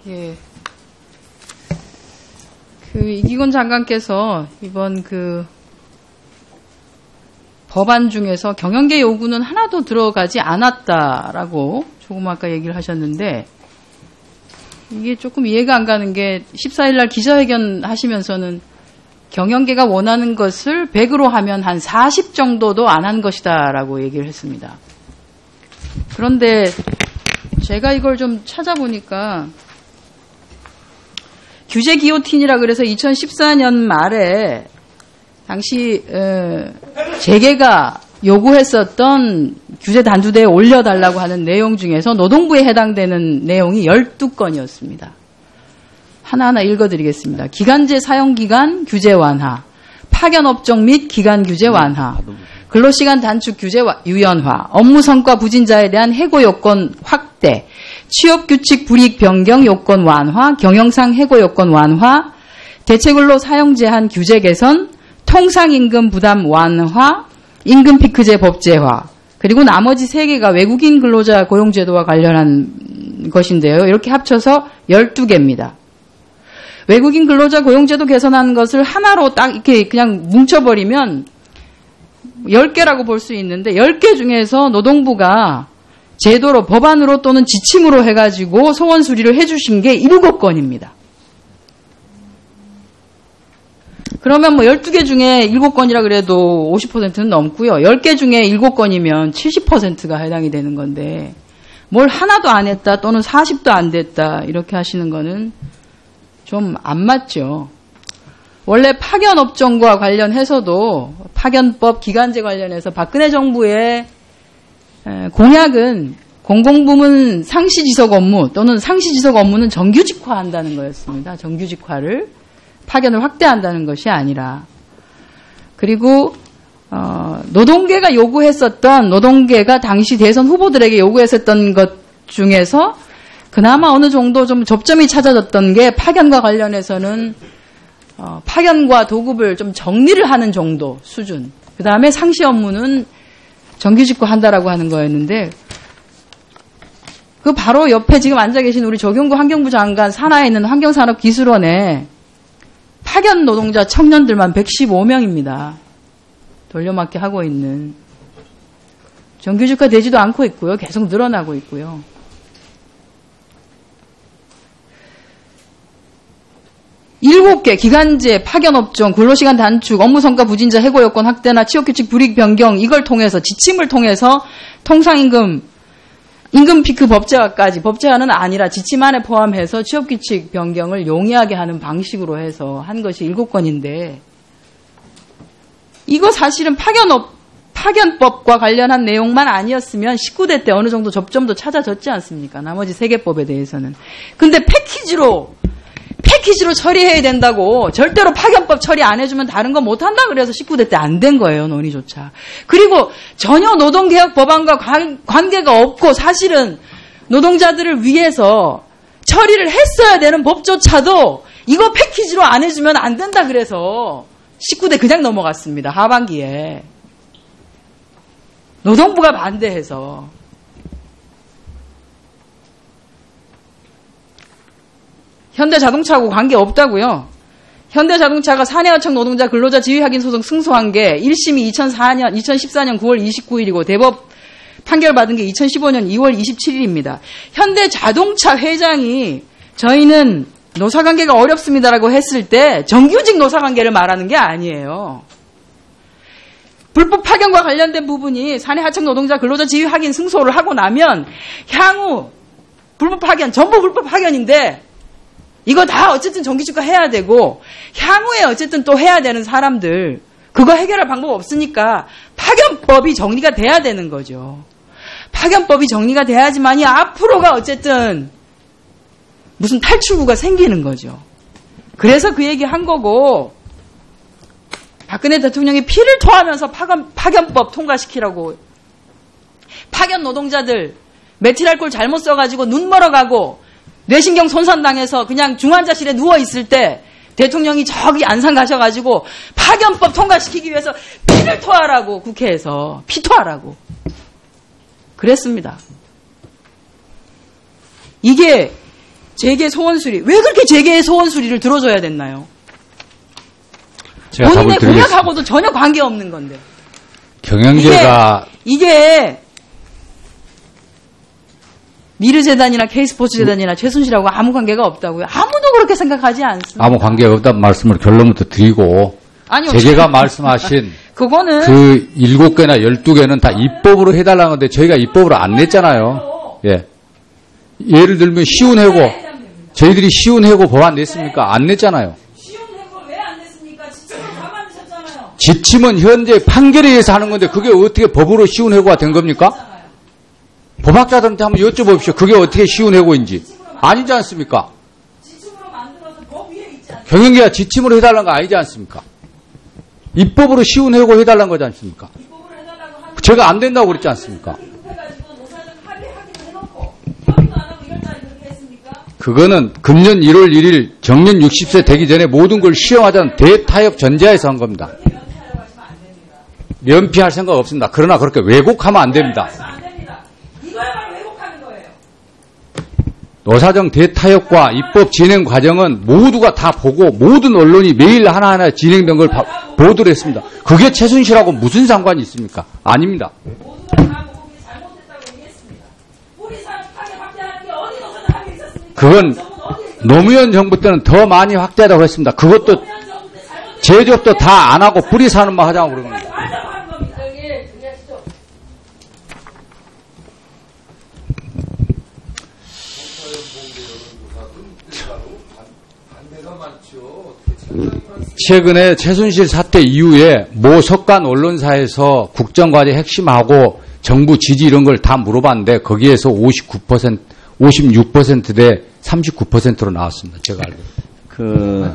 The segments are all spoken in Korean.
예. 이기곤 장관께서 이번 법안 중에서 경영계 요구는 하나도 들어가지 않았다라고 조금 아까 얘기를 하셨는데, 이게 조금 이해가 안 가는 게 14일 날 기자회견 하시면서는 경영계가 원하는 것을 100으로 하면 한 40 정도도 안 한 것이다라고 얘기를 했습니다. 그런데 제가 이걸 좀 찾아보니까 규제 기요틴이라 그래서 2014년 말에 당시 재계가 요구했었던 규제 단두대에 올려달라고 하는 내용 중에서 노동부에 해당되는 내용이 12건이었습니다. 하나하나 읽어드리겠습니다. 기간제 사용기간 규제 완화, 파견업종 및 기간 규제 완화, 근로시간 단축 규제 유연화, 업무 성과 부진자에 대한 해고 요건 확대, 취업규칙 불이익 변경 요건 완화, 경영상 해고 요건 완화, 대체근로 사용 제한 규제 개선, 통상임금 부담 완화, 임금 피크제 법제화, 그리고 나머지 3개가 외국인 근로자 고용제도와 관련한 것인데요. 이렇게 합쳐서 12개입니다. 외국인 근로자 고용제도 개선하는 것을 하나로 딱 이렇게 그냥 뭉쳐버리면 10개라고 볼 수 있는데, 10개 중에서 노동부가 제도로, 법안으로 또는 지침으로 해가지고 소원 수리를 해주신 게 7건입니다. 그러면 12개 중에 7건이라 그래도 50%는 넘고요. 10개 중에 7건이면 70%가 해당이 되는 건데, 뭘 하나도 안 했다 또는 40도 안 됐다 이렇게 하시는 거는 좀 안 맞죠. 원래 파견업종과 관련해서도 파견법 기간제 관련해서 박근혜 정부의 공약은 공공부문 상시지속 업무 또는 상시지속 업무는 정규직화한다는 거였습니다. 정규직화를, 파견을 확대한다는 것이 아니라. 그리고 노동계가 요구했었던, 노동계가 당시 대선 후보들에게 요구했었던 것 중에서 그나마 어느 정도 좀 접점이 찾아졌던 게 파견과 관련해서는 파견과 도급을 좀 정리를 하는 정도 수준. 그 다음에 상시 업무는 정규직화 한다라고 하는 거였는데, 그 바로 옆에 지금 앉아 계신 우리 조경구 환경부 장관 산하에 있는 환경산업기술원에 파견 노동자 청년들만 115명입니다. 돌려막기 하고 있는. 정규직화 되지도 않고 있고요. 계속 늘어나고 있고요. 일곱 개 기간제, 파견업종, 근로시간 단축, 업무성과 부진자 해고 요건 확대나 취업규칙 불이익 변경, 이걸 통해서, 지침을 통해서 통상임금, 임금 피크 법제화까지, 법제화는 아니라 지침 안에 포함해서 취업규칙 변경을 용이하게 하는 방식으로 해서 한 것이 7건인데, 이거 사실은 파견법과 관련한 내용만 아니었으면 19대 때 어느 정도 접점도 찾아졌지 않습니까? 나머지 3개 법에 대해서는. 근데 패키지로 처리해야 된다고, 절대로 파견법 처리 안 해주면 다른 거 못한다 그래서 19대 때 안 된 거예요, 논의조차. 그리고 전혀 노동개혁 법안과 관계가 없고 사실은 노동자들을 위해서 처리를 했어야 되는 법조차도 이거 패키지로 안 해주면 안 된다 그래서 19대 그냥 넘어갔습니다, 하반기에. 노동부가 반대해서. 현대자동차하고 관계없다고요. 현대자동차가 사내어청 노동자 근로자 지휘 확인 소송 승소한 게 1심이 2014년 9월 29일이고 대법 판결 받은 게 2015년 2월 27일입니다. 현대자동차 회장이 저희는 노사관계가 어렵습니다라고 했을 때 정규직 노사관계를 말하는 게 아니에요. 불법 파견과 관련된 부분이 사내하청 노동자 근로자 지휘 확인 승소를 하고 나면 향후 불법 파견, 전부 불법 파견인데 이거 다 어쨌든 정규직화 해야 되고 향후에 어쨌든 또 해야 되는 사람들 그거 해결할 방법 없으니까 파견법이 정리가 돼야 되는 거죠. 파견법이 정리가 돼야지만이 앞으로가 어쨌든 무슨 탈출구가 생기는 거죠. 그래서 그 얘기 한 거고, 박근혜 대통령이 피를 토하면서 파견법 통과시키라고, 파견 노동자들 메틸알코올 잘못 써가지고 눈 멀어가고 뇌신경 손상당해서 그냥 중환자실에 누워있을 때 대통령이 저기 안산 가셔가지고 파견법 통과시키기 위해서 피를 토하라고, 국회에서 피토하라고 그랬습니다. 이게 재계 소원수리. 왜 그렇게 재계의 소원수리를 들어줘야 됐나요? 제가 본인의 답을 드리겠습니다. 공약하고도 전혀 관계없는 건데. 경영계가 이게 미르재단이나 K스포츠재단이나 최순실하고 아무 관계가 없다고요. 아무도 그렇게 생각하지 않습니다. 아무 관계가 없다는 말씀을 결론부터 드리고 아니요. 재계가 말씀하신 그거는 그 7개나 12개는 다 입법으로 해달라는 건데 저희가 입법으로 안 냈잖아요. 예. 예를 들면 시운해고 저희들이 시운해고 법안 냈습니까? 안 냈잖아요. 시운해고 왜 안 냈습니까? 지침으로 다 만드셨잖아요. 지침은 현재 판결에 의해서 하는 건데 그게 어떻게 법으로 시운해고가 된 겁니까? 법학자들한테 한번 여쭤보십시오. 그게 어떻게 시운해고인지. 아니지 않습니까? 지침으로 만들어서 법 위에 있지 않습니까? 경영계가 지침으로 해달라는 거 아니지 않습니까? 입법으로 시운해고 해달라는 거지 않습니까? 입법으로 해달라고 하는 제가 안 된다고 그랬지 않습니까? 급해가지고 노사정 합의하기로 해놓고 협의도 안 하고 이럴 줄 그렇게 했습니까? 그거는 금년 1월 1일 정년 60세 되기 전에 모든 걸 시행하자는 대타협 전제하에서 한 겁니다. 면피할 생각 없습니다. 그러나 그렇게 왜곡하면 안 됩니다. 안 됩니다. 이거야말로 왜곡하는 거예요. 노사정 대타협과 입법 진행 과정은 모두가 다 보고 모든 언론이 매일 하나하나 진행된 걸 보도를 했습니다. 그게 최순실하고 무슨 상관이 있습니까? 아닙니다. 모두가 다 보고 그게 잘못됐다고 얘기했습니다. 우리 산업 파괴 확대하는 게 어디 노사정 합의 있었습니까? 그건 노무현 정부 때는 더 많이 확대하다고 했습니다. 그것도 제조업도 다 안 하고 뿌리 산업만 하자고 그런 겁니다. 최근에 최순실 사태 이후에 모 석관 언론사에서 국정과제 핵심하고 정부 지지 이런 걸 다 물어봤는데 거기에서 59%, 56%대 39%로 나왔습니다. 제가 알기로.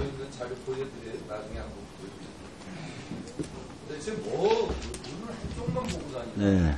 네.